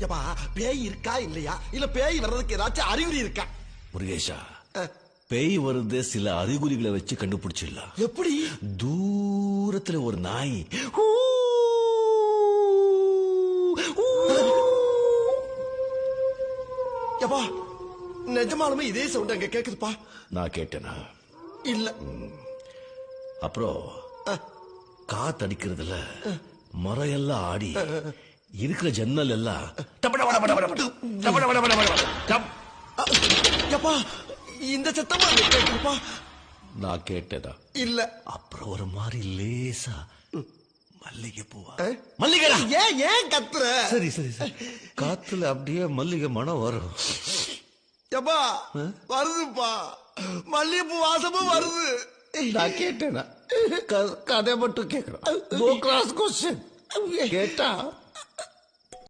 ஏப்பா பேய் இருக்கா இல்லையா இல்ல பேய் வர்றதுக்கு ஏதாச்சும் அறிகுறி இருக்கா? முருகேஷா, பேய் வருது சில அறிகுறிகளை வச்சு கண்டுபிடிச்சிடலாம். எப்படி? தூரத்துல ஒரு நாய் ஏப்பா நிஜமாலுமே இதே சவுண்ட் அங்க கேக்குதுப்பா. நான் கேட்டேனா? இல்ல. அப்புறம் காத்தடிக்கிறதுல மரம் எல்லாம் ஆடி இருக்கிற ஜன்னல் எல்லாம் ஏப்பா இந்த சத்தமா கேக்குதுப்பா. நான் கேட்டேனா? இல்ல. அப்புறம் ஒரு மாதிரி லேசா மல்லிகை பூவா மல்லிகை ஏன் ஏன் கத்துற? சரி சரி சரி, காத்துல அப்படியே மல்லிகை மனம் வரும். ஏப்பா வருதுப்பா, மல்லிகைப்பூ வாசமும் வருது. நான் கேட்டேனா? கதை மட்டும் கேட்கிறேன். கேட்டா